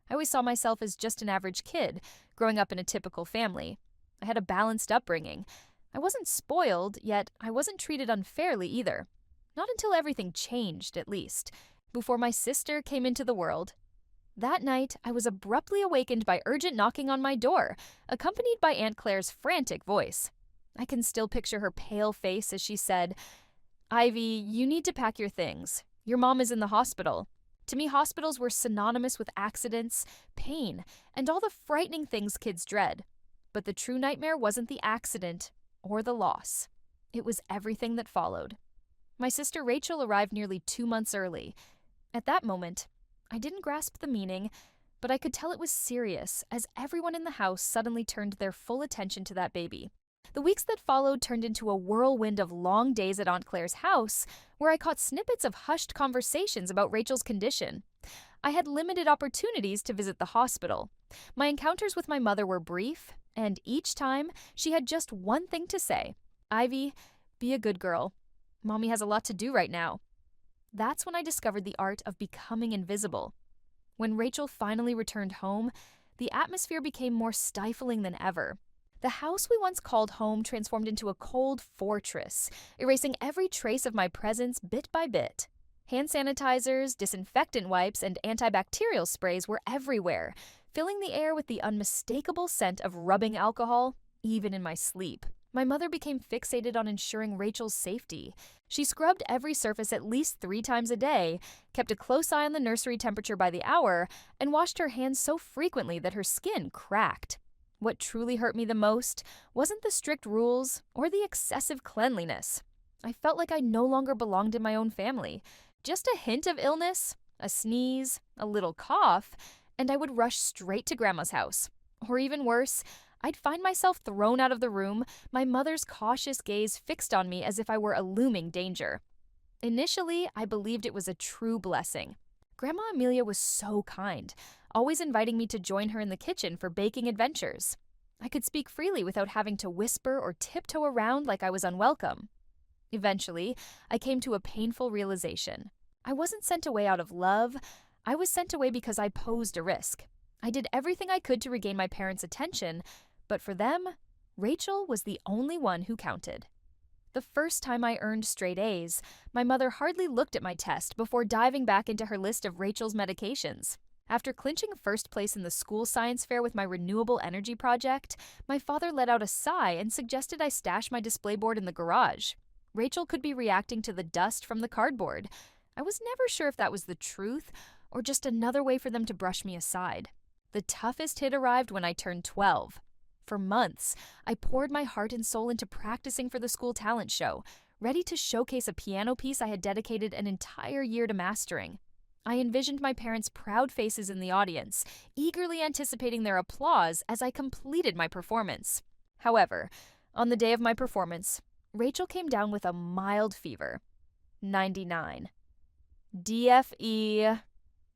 I always saw myself as just an average kid, growing up in a typical family. I had a balanced upbringing. I wasn't spoiled, yet I wasn't treated unfairly either. Not until everything changed, at least, before my sister came into the world. That night, I was abruptly awakened by urgent knocking on my door, accompanied by Aunt Claire's frantic voice. I can still picture her pale face as she said, "Ivy, you need to pack your things. Your mom is in the hospital." To me, hospitals were synonymous with accidents, pain, and all the frightening things kids dread. But the true nightmare wasn't the accident or the loss. It was everything that followed. My sister Rachel arrived nearly 2 months early. At that moment, I didn't grasp the meaning, but I could tell it was serious as everyone in the house suddenly turned their full attention to that baby. The weeks that followed turned into a whirlwind of long days at Aunt Claire's house, where I caught snippets of hushed conversations about Rachel's condition. I had limited opportunities to visit the hospital. My encounters with my mother were brief, and each time she had just one thing to say: "Ivy, be a good girl. Mommy has a lot to do right now." That's when I discovered the art of becoming invisible. When Rachel finally returned home, the atmosphere became more stifling than ever. The house we once called home transformed into a cold fortress, erasing every trace of my presence bit by bit. Hand sanitizers, disinfectant wipes, and antibacterial sprays were everywhere, filling the air with the unmistakable scent of rubbing alcohol, even in my sleep. My mother became fixated on ensuring Rachel's safety. She scrubbed every surface at least 3 times a day, kept a close eye on the nursery temperature by the hour, and washed her hands so frequently that her skin cracked. What truly hurt me the most wasn't the strict rules or the excessive cleanliness. I felt like I no longer belonged in my own family. Just a hint of illness, a sneeze, a little cough, and I would rush straight to Grandma's house. Or even worse, I'd find myself thrown out of the room, my mother's cautious gaze fixed on me as if I were a looming danger. Initially, I believed it was a true blessing. Grandma Amelia was so kind, always inviting me to join her in the kitchen for baking adventures. I could speak freely without having to whisper or tiptoe around like I was unwelcome. Eventually, I came to a painful realization. I wasn't sent away out of love. I was sent away because I posed a risk. I did everything I could to regain my parents' attention, but for them, Rachel was the only one who counted. The first time I earned straight A's, my mother hardly looked at my test before diving back into her list of Rachel's medications. After clinching first place in the school science fair with my renewable energy project, my father let out a sigh and suggested I stash my display board in the garage. Rachel could be reacting to the dust from the cardboard. I was never sure if that was the truth or just another way for them to brush me aside. The toughest hit arrived when I turned 12. For months, I poured my heart and soul into practicing for the school talent show, ready to showcase a piano piece I had dedicated an entire year to mastering. I envisioned my parents' proud faces in the audience, eagerly anticipating their applause as I completed my performance. However, on the day of my performance, Rachel came down with a mild fever. 99. DFE.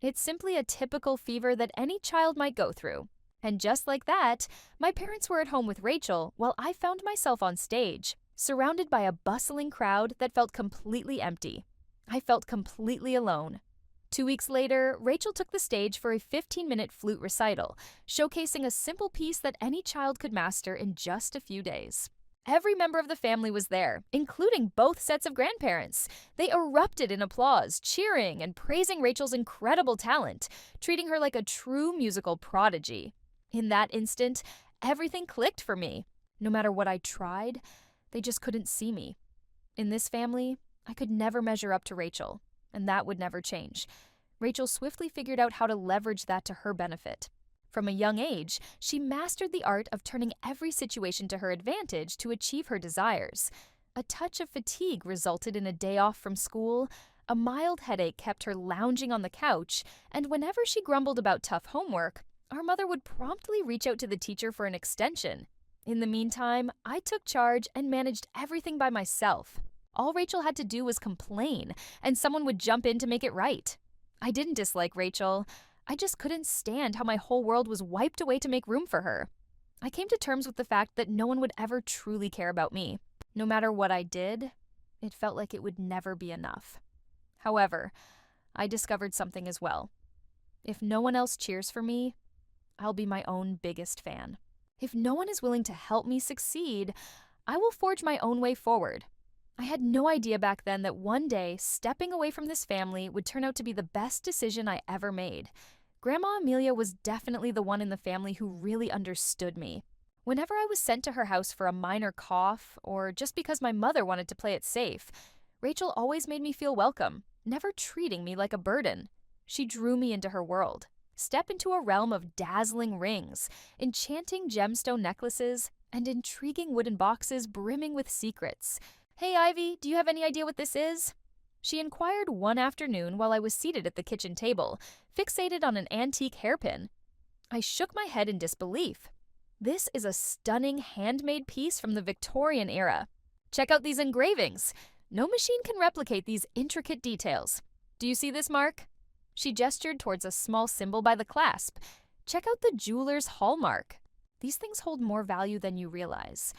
It's simply a typical fever that any child might go through. And just like that, my parents were at home with Rachel while I found myself on stage, surrounded by a bustling crowd that felt completely empty. I felt completely alone. 2 weeks later, Rachel took the stage for a 15-minute flute recital, showcasing a simple piece that any child could master in just a few days. Every member of the family was there, including both sets of grandparents. They erupted in applause, cheering and praising Rachel's incredible talent, treating her like a true musical prodigy. In that instant, everything clicked for me. No matter what I tried, they just couldn't see me. In this family, I could never measure up to Rachel, and that would never change. Rachel swiftly figured out how to leverage that to her benefit. From a young age, she mastered the art of turning every situation to her advantage to achieve her desires. A touch of fatigue resulted in a day off from school, a mild headache kept her lounging on the couch, and whenever she grumbled about tough homework, our mother would promptly reach out to the teacher for an extension. In the meantime, I took charge and managed everything by myself. All Rachel had to do was complain, and someone would jump in to make it right. I didn't dislike Rachel. I just couldn't stand how my whole world was wiped away to make room for her. I came to terms with the fact that no one would ever truly care about me. No matter what I did, it felt like it would never be enough. However, I discovered something as well. If no one else cheers for me, I'll be my own biggest fan. If no one is willing to help me succeed, I will forge my own way forward. I had no idea back then that one day, stepping away from this family would turn out to be the best decision I ever made. Grandma Amelia was definitely the one in the family who really understood me. Whenever I was sent to her house for a minor cough, or just because my mother wanted to play it safe, Rachel always made me feel welcome, never treating me like a burden. She drew me into her world. Step into a realm of dazzling rings, enchanting gemstone necklaces, and intriguing wooden boxes brimming with secrets. "Hey, Ivy, do you have any idea what this is?" She inquired one afternoon while I was seated at the kitchen table, fixated on an antique hairpin. I shook my head in disbelief. "This is a stunning handmade piece from the Victorian era. Check out these engravings. No machine can replicate these intricate details. Do you see this mark?" She gestured towards a small symbol by the clasp. "Check out the jeweler's hallmark. These things hold more value than you realize."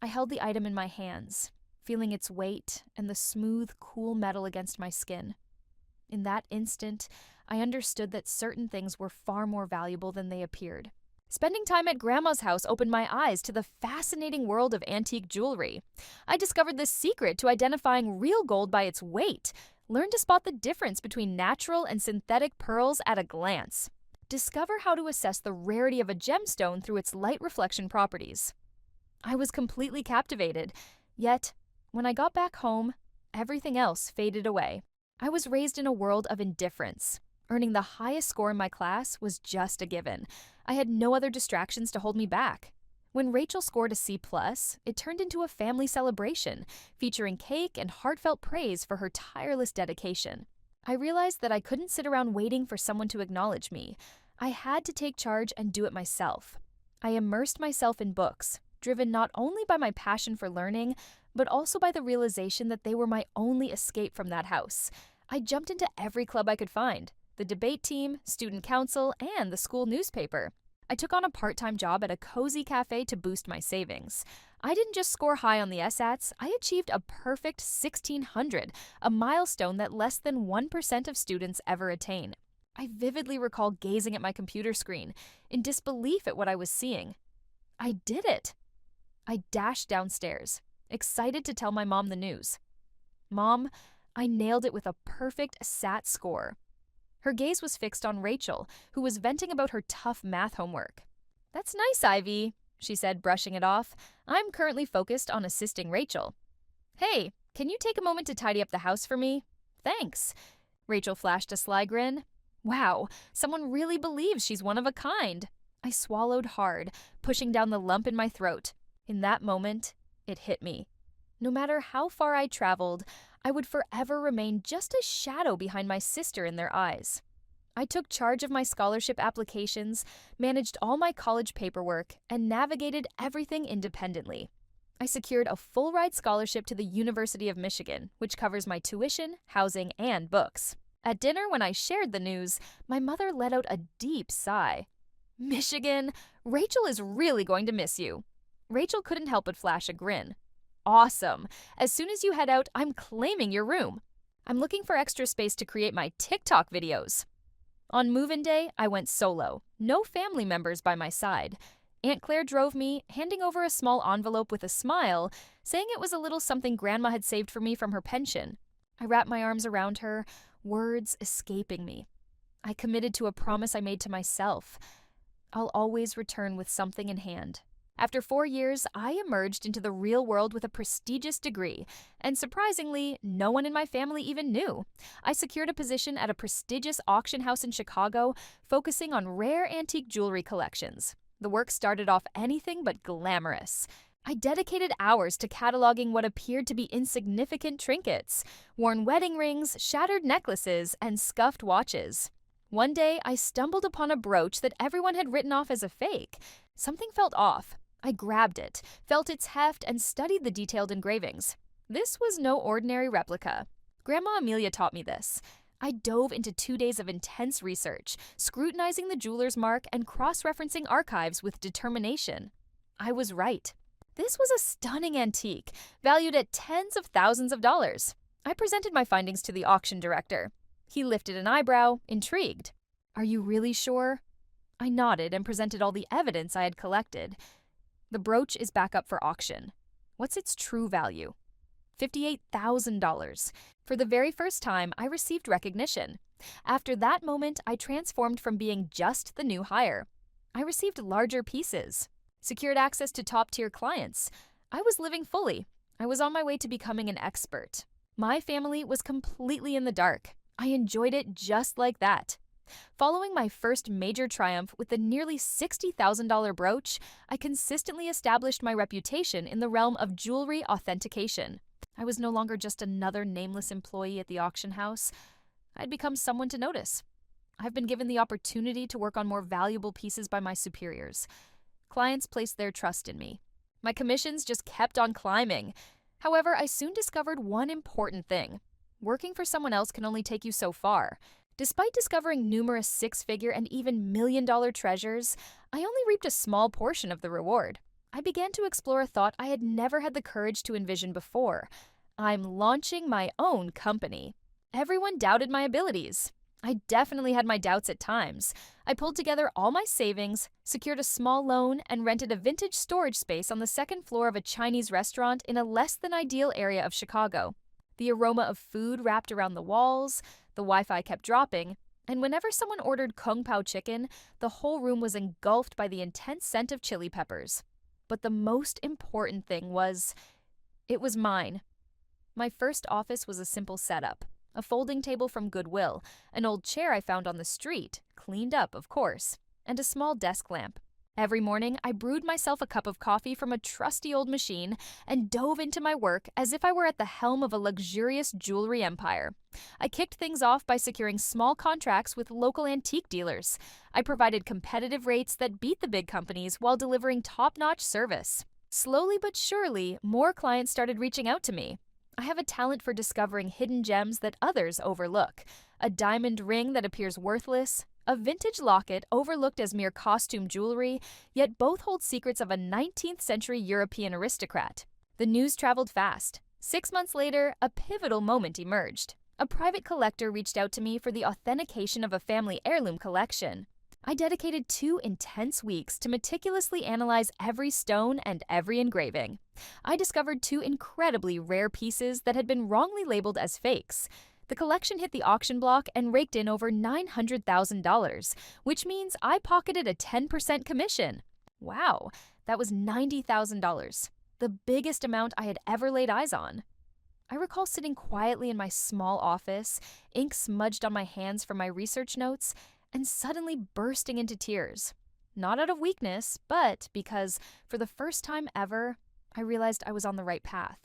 I held the item in my hands, feeling its weight and the smooth, cool metal against my skin. In that instant, I understood that certain things were far more valuable than they appeared. Spending time at Grandma's house opened my eyes to the fascinating world of antique jewelry. I discovered the secret to identifying real gold by its weight, learned to spot the difference between natural and synthetic pearls at a glance, discover how to assess the rarity of a gemstone through its light reflection properties. I was completely captivated, yet when I got back home, everything else faded away. I was raised in a world of indifference. Earning the highest score in my class was just a given. I had no other distractions to hold me back. When Rachel scored a C+, it turned into a family celebration, featuring cake and heartfelt praise for her tireless dedication. I realized that I couldn't sit around waiting for someone to acknowledge me. I had to take charge and do it myself. I immersed myself in books, driven not only by my passion for learning, but also by the realization that they were my only escape from that house. I jumped into every club I could find: the debate team, student council, and the school newspaper. I took on a part-time job at a cozy cafe to boost my savings. I didn't just score high on the SATs, I achieved a perfect 1600, a milestone that less than 1% of students ever attain. I vividly recall gazing at my computer screen, in disbelief at what I was seeing. I did it! I dashed downstairs, excited to tell my mom the news. "Mom, I nailed it with a perfect SAT score." Her gaze was fixed on Rachel, who was venting about her tough math homework. "That's nice, Ivy," she said, brushing it off. "I'm currently focused on assisting Rachel." "Hey, can you take a moment to tidy up the house for me?" "Thanks." Rachel flashed a sly grin. "Wow, someone really believes she's one of a kind." I swallowed hard, pushing down the lump in my throat. In that moment, it hit me. No matter how far I traveled, I would forever remain just a shadow behind my sister in their eyes. I took charge of my scholarship applications, managed all my college paperwork, and navigated everything independently. I secured a full-ride scholarship to the University of Michigan, which covers my tuition, housing, and books. At dinner, when I shared the news, my mother let out a deep sigh. "Michigan, Rachel is really going to miss you." Rachel couldn't help but flash a grin. "Awesome. As soon as you head out, I'm claiming your room. I'm looking for extra space to create my TikTok videos." On move-in day, I went solo. No family members by my side. Aunt Claire drove me, handing over a small envelope with a smile, saying it was a little something Grandma had saved for me from her pension. I wrapped my arms around her, words escaping me. I committed to a promise I made to myself. I'll always return with something in hand. After 4 years, I emerged into the real world with a prestigious degree, and surprisingly, no one in my family even knew. I secured a position at a prestigious auction house in Chicago, focusing on rare antique jewelry collections. The work started off anything but glamorous. I dedicated hours to cataloging what appeared to be insignificant trinkets, worn wedding rings, shattered necklaces, and scuffed watches. One day, I stumbled upon a brooch that everyone had written off as a fake. Something felt off. I grabbed it, felt its heft, and studied the detailed engravings. This was no ordinary replica. Grandma Amelia taught me this. I dove into 2 days of intense research, scrutinizing the jeweler's mark and cross-referencing archives with determination. I was right. This was a stunning antique, valued at tens of thousands of dollars. I presented my findings to the auction director. He lifted an eyebrow, intrigued. "Are you really sure?" I nodded and presented all the evidence I had collected. "The brooch is back up for auction. What's its true value?" $58,000. For the very first time, I received recognition. After that moment, I transformed from being just the new hire. I received larger pieces, secured access to top-tier clients. I was living fully. I was on my way to becoming an expert. My family was completely in the dark. I enjoyed it just like that. Following my first major triumph with the nearly $60,000 brooch, I consistently established my reputation in the realm of jewelry authentication. I was no longer just another nameless employee at the auction house. I'd become someone to notice. I've been given the opportunity to work on more valuable pieces by my superiors. Clients placed their trust in me. My commissions just kept on climbing. However, I soon discovered one important thing. Working for someone else can only take you so far. Despite discovering numerous six-figure and even million-dollar treasures, I only reaped a small portion of the reward. I began to explore a thought I had never had the courage to envision before. I'm launching my own company. Everyone doubted my abilities. I definitely had my doubts at times. I pulled together all my savings, secured a small loan, and rented a vintage storage space on the second floor of a Chinese restaurant in a less-than-ideal area of Chicago. The aroma of food wrapped around the walls, the Wi-Fi kept dropping, and whenever someone ordered Kung Pao chicken, the whole room was engulfed by the intense scent of chili peppers. But the most important thing was, it was mine. My first office was a simple setup. A folding table from Goodwill, an old chair I found on the street, cleaned up, of course, and a small desk lamp. Every morning, I brewed myself a cup of coffee from a trusty old machine and dove into my work as if I were at the helm of a luxurious jewelry empire. I kicked things off by securing small contracts with local antique dealers. I provided competitive rates that beat the big companies while delivering top-notch service. Slowly but surely, more clients started reaching out to me. I have a talent for discovering hidden gems that others overlook. A diamond ring that appears worthless, a vintage locket overlooked as mere costume jewelry, yet both hold secrets of a 19th century European aristocrat. The news traveled fast. 6 months later, a pivotal moment emerged. A private collector reached out to me for the authentication of a family heirloom collection. I dedicated 2 intense weeks to meticulously analyze every stone and every engraving. I discovered 2 incredibly rare pieces that had been wrongly labeled as fakes. The collection hit the auction block and raked in over $900,000, which means I pocketed a 10% commission. Wow, that was $90,000, the biggest amount I had ever laid eyes on. I recall sitting quietly in my small office, ink smudged on my hands from my research notes, and suddenly bursting into tears. Not out of weakness, but because, for the first time ever, I realized I was on the right path.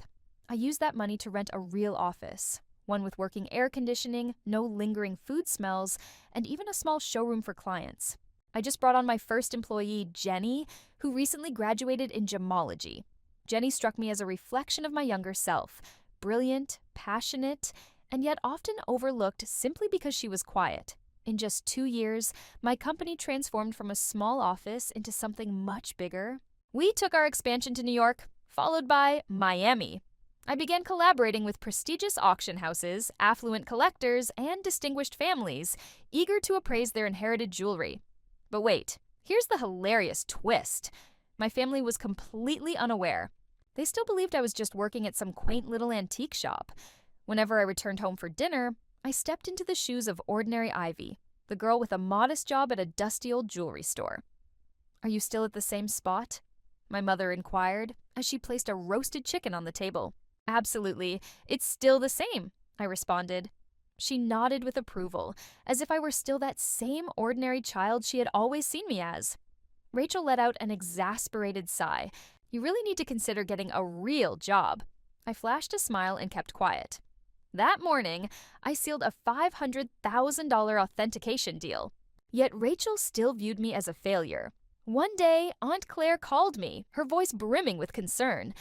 I used that money to rent a real office, one with working air conditioning, no lingering food smells, and even a small showroom for clients. I just brought on my first employee, Jenny, who recently graduated in gemology. Jenny struck me as a reflection of my younger self, brilliant, passionate, and yet often overlooked simply because she was quiet. In just 2 years, my company transformed from a small office into something much bigger. We took our expansion to New York, followed by Miami. I began collaborating with prestigious auction houses, affluent collectors, and distinguished families, eager to appraise their inherited jewelry. But wait, here's the hilarious twist. My family was completely unaware. They still believed I was just working at some quaint little antique shop. Whenever I returned home for dinner, I stepped into the shoes of ordinary Ivy, the girl with a modest job at a dusty old jewelry store. "Are you still at the same spot?" my mother inquired as she placed a roasted chicken on the table. "Absolutely. It's still the same," I responded. She nodded with approval, as if I were still that same ordinary child she had always seen me as. Rachel let out an exasperated sigh. "You really need to consider getting a real job." I flashed a smile and kept quiet. That morning, I sealed a $500,000 authentication deal. Yet Rachel still viewed me as a failure. One day, Aunt Claire called me, her voice brimming with concern.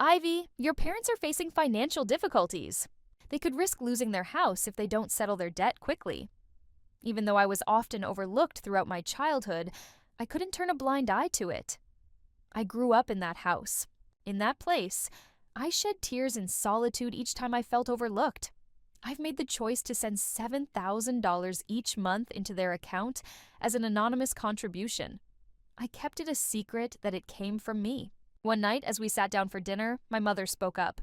"Ivy, your parents are facing financial difficulties. They could risk losing their house if they don't settle their debt quickly." Even though I was often overlooked throughout my childhood, I couldn't turn a blind eye to it. I grew up in that house. In that place, I shed tears in solitude each time I felt overlooked. I've made the choice to send $7,000 each month into their account as an anonymous contribution. I kept it a secret that it came from me. One night, as we sat down for dinner, my mother spoke up.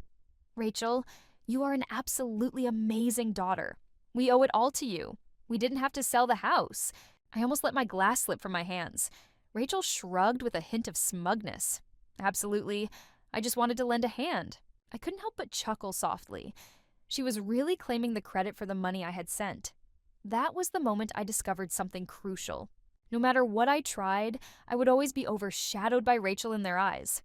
"Rachel, you are an absolutely amazing daughter. We owe it all to you. We didn't have to sell the house." I almost let my glass slip from my hands. Rachel shrugged with a hint of smugness. "Absolutely. I just wanted to lend a hand." I couldn't help but chuckle softly. She was really claiming the credit for the money I had sent. That was the moment I discovered something crucial. No matter what I tried, I would always be overshadowed by Rachel in their eyes.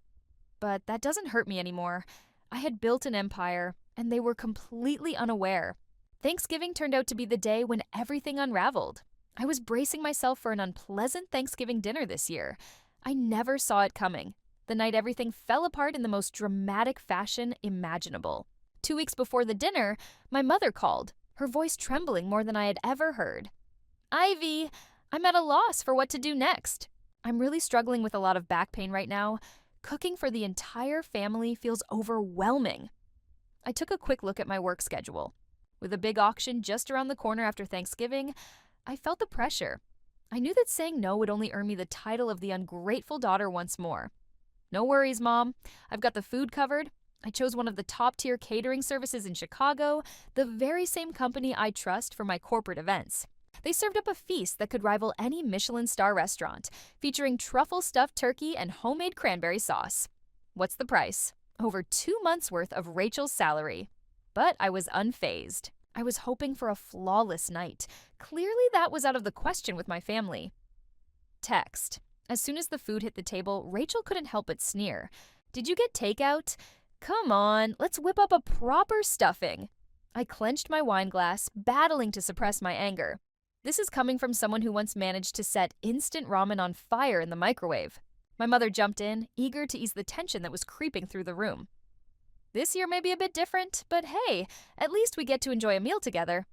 But that doesn't hurt me anymore. I had built an empire, and they were completely unaware. Thanksgiving turned out to be the day when everything unraveled. I was bracing myself for an unpleasant Thanksgiving dinner this year. I never saw it coming. The night everything fell apart in the most dramatic fashion imaginable. 2 weeks before the dinner, my mother called, her voice trembling more than I had ever heard. "Ivy, I'm at a loss for what to do next. I'm really struggling with a lot of back pain right now. Cooking for the entire family feels overwhelming." I took a quick look at my work schedule. With a big auction just around the corner after Thanksgiving, I felt the pressure. I knew that saying no would only earn me the title of the ungrateful daughter once more. "No worries, Mom. I've got the food covered. I chose one of the top-tier catering services in Chicago, the very same company I trust for my corporate events. They served up a feast that could rival any Michelin star restaurant, featuring truffle-stuffed turkey and homemade cranberry sauce. What's the price? Over 2 months' worth of Rachel's salary. But I was unfazed. I was hoping for a flawless night. Clearly that was out of the question with my family. Text. As soon as the food hit the table, Rachel couldn't help but sneer. "Did you get takeout? Come on, let's whip up a proper stuffing." I clenched my wine glass, battling to suppress my anger. This is coming from someone who once managed to set instant ramen on fire in the microwave. My mother jumped in, eager to ease the tension that was creeping through the room. "This year may be a bit different, but hey, at least we get to enjoy a meal together."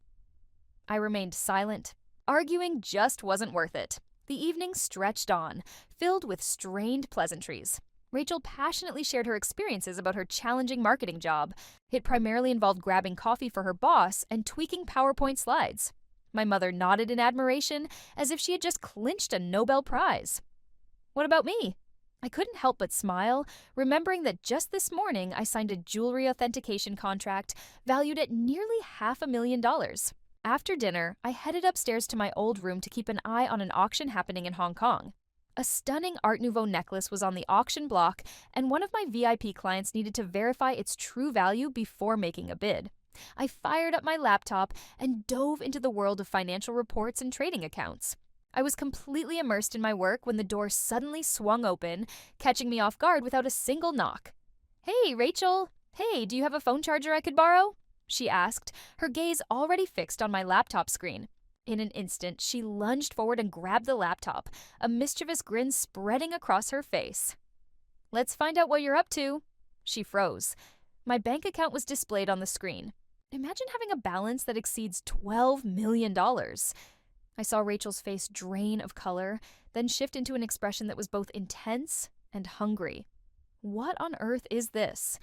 I remained silent. Arguing just wasn't worth it. The evening stretched on, filled with strained pleasantries. Rachel passionately shared her experiences about her challenging marketing job. It primarily involved grabbing coffee for her boss and tweaking PowerPoint slides. My mother nodded in admiration, as if she had just clinched a Nobel Prize. What about me? I couldn't help but smile, remembering that just this morning I signed a jewelry authentication contract valued at nearly $500,000. After dinner, I headed upstairs to my old room to keep an eye on an auction happening in Hong Kong. A stunning Art Nouveau necklace was on the auction block, and one of my VIP clients needed to verify its true value before making a bid. I fired up my laptop and dove into the world of financial reports and trading accounts. I was completely immersed in my work when the door suddenly swung open, catching me off guard without a single knock. "Hey, Rachel. Hey, do you have a phone charger I could borrow?" she asked, her gaze already fixed on my laptop screen. In an instant, she lunged forward and grabbed the laptop, a mischievous grin spreading across her face. "Let's find out what you're up to." She froze. My bank account was displayed on the screen. Imagine having a balance that exceeds $12 million. I saw Rachel's face drain of color, then shift into an expression that was both intense and hungry. "What on earth is this?"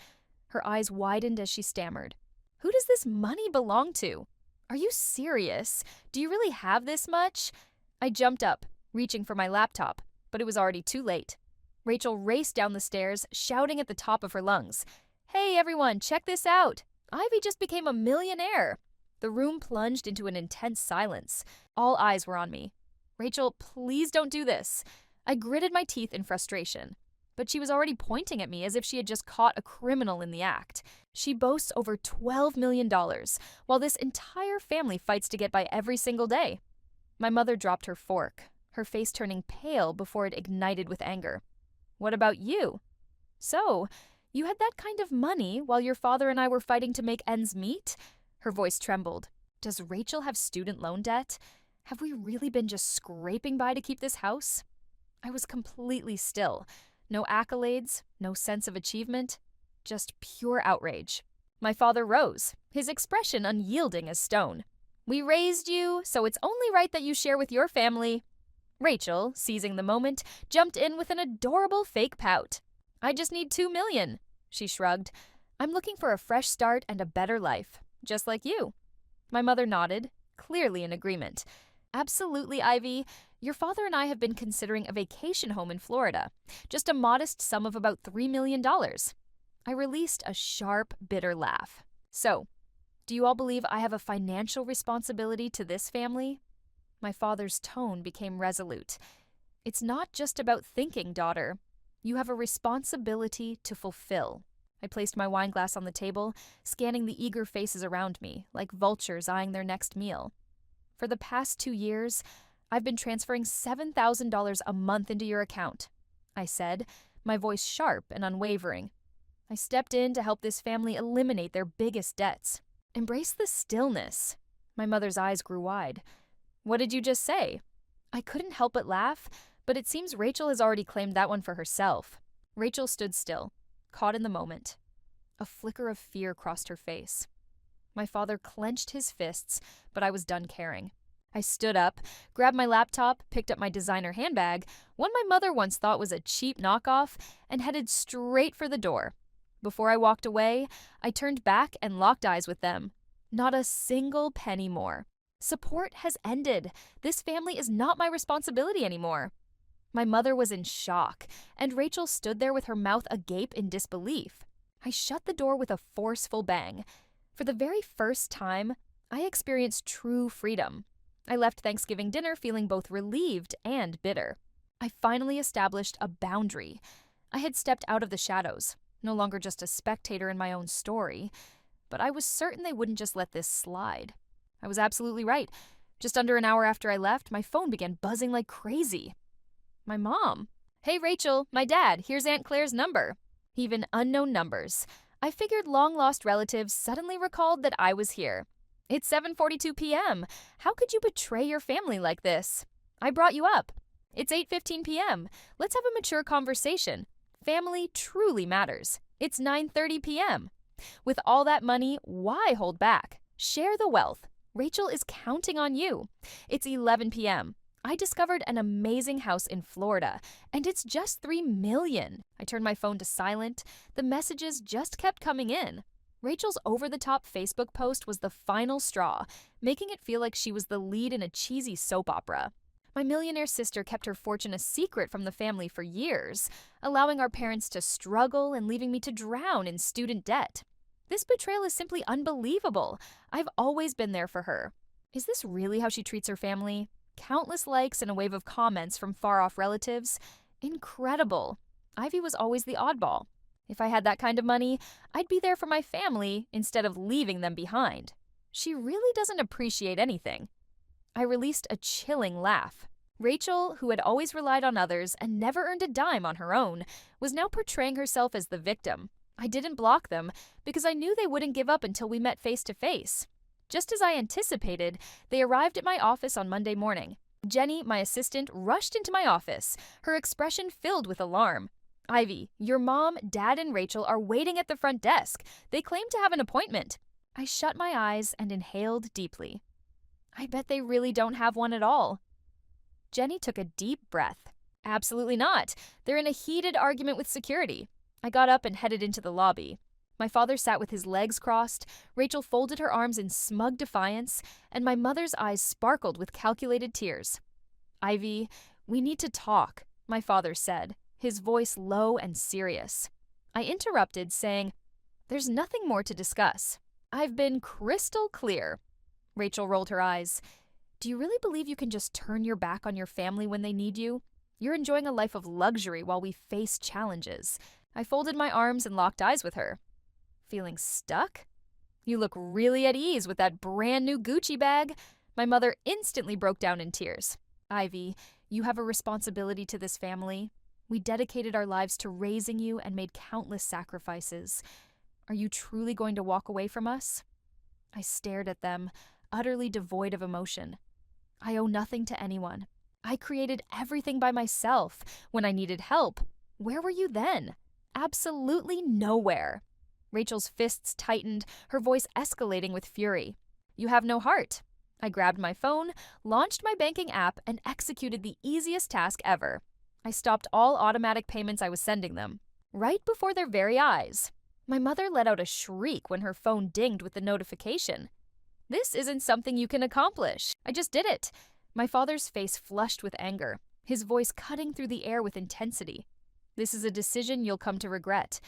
Her eyes widened as she stammered. "Who does this money belong to? Are you serious? Do you really have this much?" I jumped up, reaching for my laptop, but it was already too late. Rachel raced down the stairs, shouting at the top of her lungs. "Hey everyone, check this out! Ivy just became a millionaire!" The room plunged into an intense silence. All eyes were on me. "Rachel, please don't do this." I gritted my teeth in frustration. But she was already pointing at me as if she had just caught a criminal in the act. She boasts over $12 million, while this entire family fights to get by every single day. My mother dropped her fork, her face turning pale before it ignited with anger. "What about you? So, you had that kind of money while your father and I were fighting to make ends meet?" Her voice trembled. "Does Rachel have student loan debt? Have we really been just scraping by to keep this house?" I was completely still. No accolades, no sense of achievement, just pure outrage. My father rose, his expression unyielding as stone. "We raised you, so it's only right that you share with your family." Rachel, seizing the moment, jumped in with an adorable fake pout. "I just need $2 million, she shrugged. "I'm looking for a fresh start and a better life, just like you." My mother nodded, clearly in agreement. Absolutely, Ivy. Your father and I have been considering a vacation home in Florida. Just a modest sum of about $3 million. I released a sharp, bitter laugh. So, do you all believe I have a financial responsibility to this family? My father's tone became resolute. It's not just about thinking, daughter. You have a responsibility to fulfill. I placed my wine glass on the table, scanning the eager faces around me, like vultures eyeing their next meal. For the past 2 years, I've been transferring $7,000 a month into your account, I said, my voice sharp and unwavering. I stepped in to help this family eliminate their biggest debts. Embrace the stillness. My mother's eyes grew wide. What did you just say? I couldn't help but laugh, but it seems Rachel has already claimed that one for herself. Rachel stood still, caught in the moment. A flicker of fear crossed her face. My father clenched his fists, but I was done caring. I stood up, grabbed my laptop, picked up my designer handbag, one my mother once thought was a cheap knockoff, and headed straight for the door. Before I walked away, I turned back and locked eyes with them. Not a single penny more. Support has ended. This family is not my responsibility anymore. My mother was in shock, and Rachel stood there with her mouth agape in disbelief. I shut the door with a forceful bang. For the very first time, I experienced true freedom. I left Thanksgiving dinner feeling both relieved and bitter. I finally established a boundary. I had stepped out of the shadows, no longer just a spectator in my own story, but I was certain they wouldn't just let this slide. I was absolutely right. Just under an hour after I left, my phone began buzzing like crazy. My mom. Hey, Rachel, my dad, here's Aunt Claire's number. Even unknown numbers. I figured long-lost relatives suddenly recalled that I was here. It's 7:42 p.m. How could you betray your family like this? I brought you up. It's 8:15 p.m. Let's have a mature conversation. Family truly matters. It's 9:30 p.m. With all that money, why hold back? Share the wealth. Rachel is counting on you. It's 11 p.m. I discovered an amazing house in Florida, and it's just $3 million. I turned my phone to silent. The messages just kept coming in. Rachel's over-the-top Facebook post was the final straw, making it feel like she was the lead in a cheesy soap opera. My millionaire sister kept her fortune a secret from the family for years, allowing our parents to struggle and leaving me to drown in student debt. This betrayal is simply unbelievable. I've always been there for her. Is this really how she treats her family? Countless likes and a wave of comments from far-off relatives. Incredible. Ivy was always the oddball. If I had that kind of money, I'd be there for my family instead of leaving them behind. She really doesn't appreciate anything. I released a chilling laugh. Rachel, who had always relied on others and never earned a dime on her own, was now portraying herself as the victim. I didn't block them because I knew they wouldn't give up until we met face to face. Just as I anticipated, they arrived at my office on Monday morning. Jenny, my assistant, rushed into my office, her expression filled with alarm. Ivy, your mom, dad, and Rachel are waiting at the front desk. They claim to have an appointment. I shut my eyes and inhaled deeply. I bet they really don't have one at all. Jenny took a deep breath. Absolutely not. They're in a heated argument with security. I got up and headed into the lobby. My father sat with his legs crossed, Rachel folded her arms in smug defiance, and my mother's eyes sparkled with calculated tears. Ivy, we need to talk, my father said, his voice low and serious. I interrupted, saying, There's nothing more to discuss. I've been crystal clear. Rachel rolled her eyes. Do you really believe you can just turn your back on your family when they need you? You're enjoying a life of luxury while we face challenges. I folded my arms and locked eyes with her. Feeling stuck? You look really at ease with that brand new Gucci bag. My mother instantly broke down in tears. Ivy, you have a responsibility to this family. We dedicated our lives to raising you and made countless sacrifices. Are you truly going to walk away from us? I stared at them, utterly devoid of emotion. I owe nothing to anyone. I created everything by myself. When I needed help, where were you then? Absolutely nowhere. Rachel's fists tightened, her voice escalating with fury. You have no heart. I grabbed my phone, launched my banking app, and executed the easiest task ever. I stopped all automatic payments I was sending them, right before their very eyes. My mother let out a shriek when her phone dinged with the notification. This isn't something you can accomplish. I just did it. My father's face flushed with anger, his voice cutting through the air with intensity. This is a decision you'll come to regret.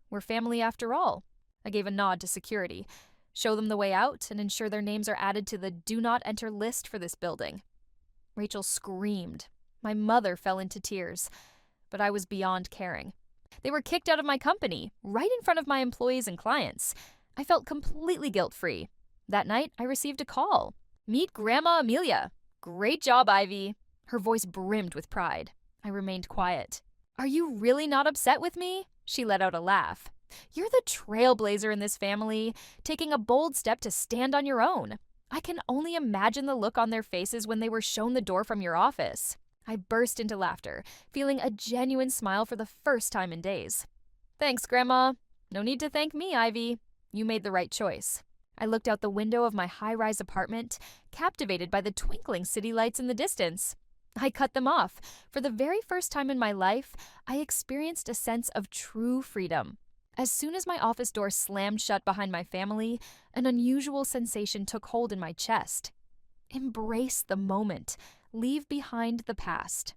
We're family after all. I gave a nod to security. Show them the way out and ensure their names are added to the do not enter list for this building. Rachel screamed. My mother fell into tears, but I was beyond caring. They were kicked out of my company, right in front of my employees and clients. I felt completely guilt-free. That night, I received a call. Meet Grandma Amelia. Great job, Ivy. Her voice brimmed with pride. I remained quiet. Are you really not upset with me? She let out a laugh. You're the trailblazer in this family, taking a bold step to stand on your own. I can only imagine the look on their faces when they were shown the door from your office. I burst into laughter, feeling a genuine smile for the first time in days. Thanks, Grandma. No need to thank me, Ivy. You made the right choice. I looked out the window of my high-rise apartment, captivated by the twinkling city lights in the distance. I cut them off. For the very first time in my life, I experienced a sense of true freedom. As soon as my office door slammed shut behind my family, an unusual sensation took hold in my chest. Embrace the moment. Leave behind the past.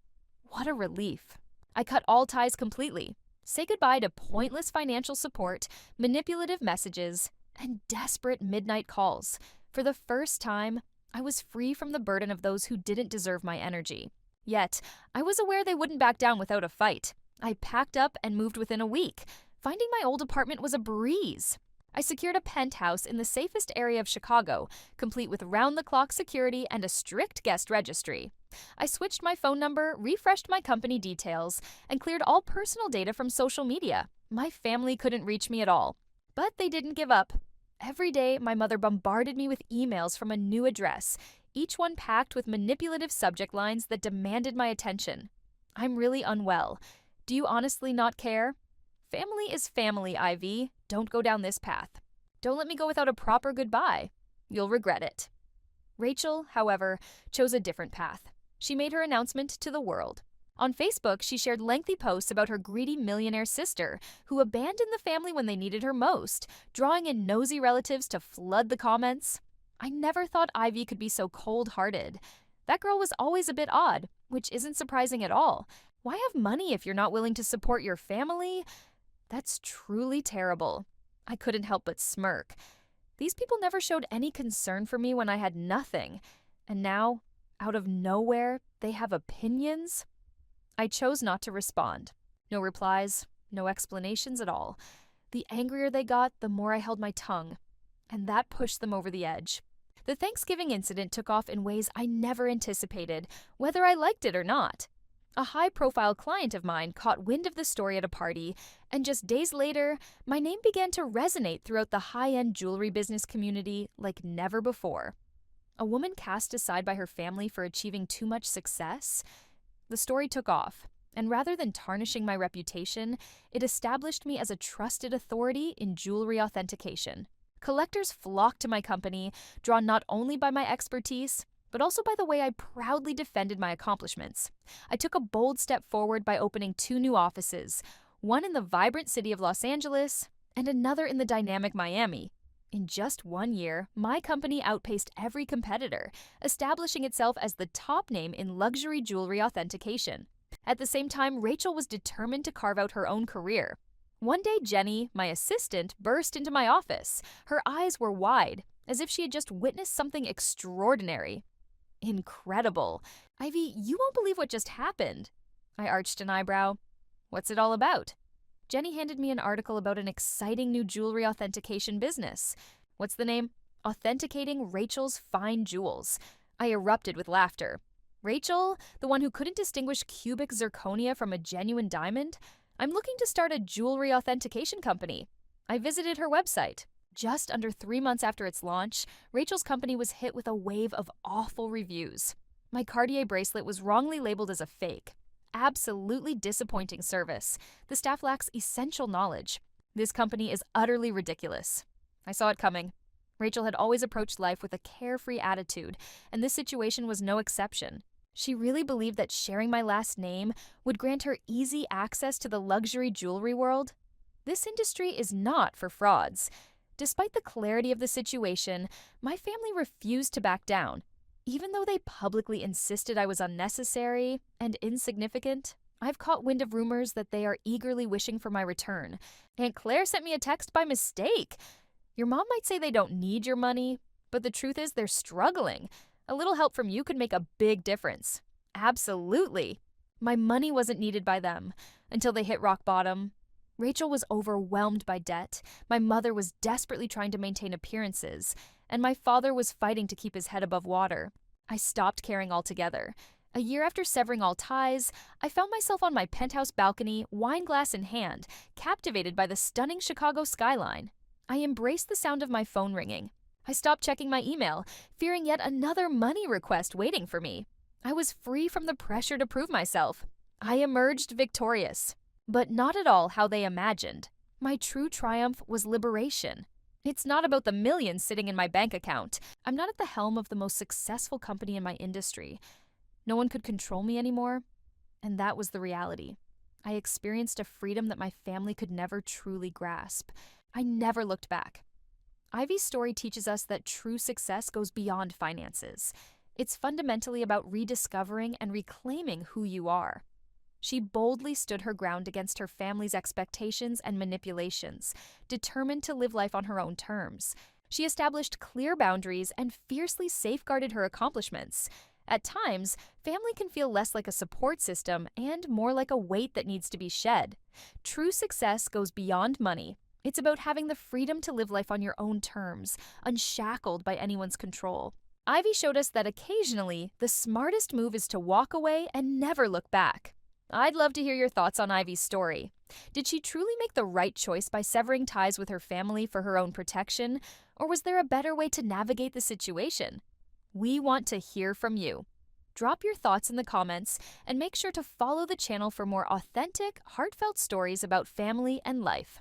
What a relief. I cut all ties completely. Say goodbye to pointless financial support, manipulative messages, and desperate midnight calls. For the first time, I was free from the burden of those who didn't deserve my energy. Yet, I was aware they wouldn't back down without a fight. I packed up and moved within a week. Finding my old apartment was a breeze. I secured a penthouse in the safest area of Chicago, complete with round-the-clock security and a strict guest registry. I switched my phone number, refreshed my company details, and cleared all personal data from social media. My family couldn't reach me at all. But they didn't give up. Every day, my mother bombarded me with emails from a new address, each one packed with manipulative subject lines that demanded my attention. I'm really unwell. Do you honestly not care? Family is family, Ivy. Don't go down this path. Don't let me go without a proper goodbye. You'll regret it. Rachel, however, chose a different path. She made her announcement to the world. On Facebook, she shared lengthy posts about her greedy millionaire sister, who abandoned the family when they needed her most, drawing in nosy relatives to flood the comments. I never thought Ivy could be so cold-hearted. That girl was always a bit odd, which isn't surprising at all. Why have money if you're not willing to support your family? That's truly terrible. I couldn't help but smirk. These people never showed any concern for me when I had nothing. And now, out of nowhere, they have opinions? I chose not to respond. No replies, no explanations at all. The angrier they got, the more I held my tongue. And that pushed them over the edge. The Thanksgiving incident took off in ways I never anticipated, whether I liked it or not. A high-profile client of mine caught wind of the story at a party, and just days later, my name began to resonate throughout the high-end jewelry business community like never before. A woman cast aside by her family for achieving too much success? The story took off, and rather than tarnishing my reputation, it established me as a trusted authority in jewelry authentication. Collectors flocked to my company, drawn not only by my expertise, but also by the way I proudly defended my accomplishments. I took a bold step forward by opening 2 new offices, one in the vibrant city of Los Angeles and another in the dynamic Miami. In just 1 year, my company outpaced every competitor, establishing itself as the top name in luxury jewelry authentication. At the same time, Rachel was determined to carve out her own career. One day, Jenny, my assistant, burst into my office. Her eyes were wide, as if she had just witnessed something extraordinary. Incredible. Ivy, you won't believe what just happened. I arched an eyebrow. What's it all about? Jenny handed me an article about an exciting new jewelry authentication business. What's the name? Authenticating Rachel's Fine Jewels. I erupted with laughter. Rachel, the one who couldn't distinguish cubic zirconia from a genuine diamond? I'm looking to start a jewelry authentication company. I visited her website. Just under 3 months after its launch, Rachel's company was hit with a wave of awful reviews. My Cartier bracelet was wrongly labeled as a fake. Absolutely disappointing service. The staff lacks essential knowledge. This company is utterly ridiculous. I saw it coming. Rachel had always approached life with a carefree attitude, and this situation was no exception. She really believed that sharing my last name would grant her easy access to the luxury jewelry world. This industry is not for frauds. Despite the clarity of the situation, my family refused to back down. Even though they publicly insisted I was unnecessary and insignificant, I've caught wind of rumors that they are eagerly wishing for my return. Aunt Claire sent me a text by mistake. Your mom might say they don't need your money, but the truth is they're struggling. A little help from you could make a big difference. Absolutely. My money wasn't needed by them until they hit rock bottom. Rachel was overwhelmed by debt. My mother was desperately trying to maintain appearances, and my father was fighting to keep his head above water. I stopped caring altogether. A year after severing all ties, I found myself on my penthouse balcony, wine glass in hand, captivated by the stunning Chicago skyline. I embraced the sound of my phone ringing. I stopped checking my email, fearing yet another money request waiting for me. I was free from the pressure to prove myself. I emerged victorious, but not at all how they imagined. My true triumph was liberation. It's not about the millions sitting in my bank account. I'm not at the helm of the most successful company in my industry. No one could control me anymore, and that was the reality. I experienced a freedom that my family could never truly grasp. I never looked back. Ivy's story teaches us that true success goes beyond finances. It's fundamentally about rediscovering and reclaiming who you are. She boldly stood her ground against her family's expectations and manipulations, determined to live life on her own terms. She established clear boundaries and fiercely safeguarded her accomplishments. At times, family can feel less like a support system and more like a weight that needs to be shed. True success goes beyond money. It's about having the freedom to live life on your own terms, unshackled by anyone's control. Ivy showed us that occasionally, the smartest move is to walk away and never look back. I'd love to hear your thoughts on Ivy's story. Did she truly make the right choice by severing ties with her family for her own protection, or was there a better way to navigate the situation? We want to hear from you. Drop your thoughts in the comments and make sure to follow the channel for more authentic, heartfelt stories about family and life.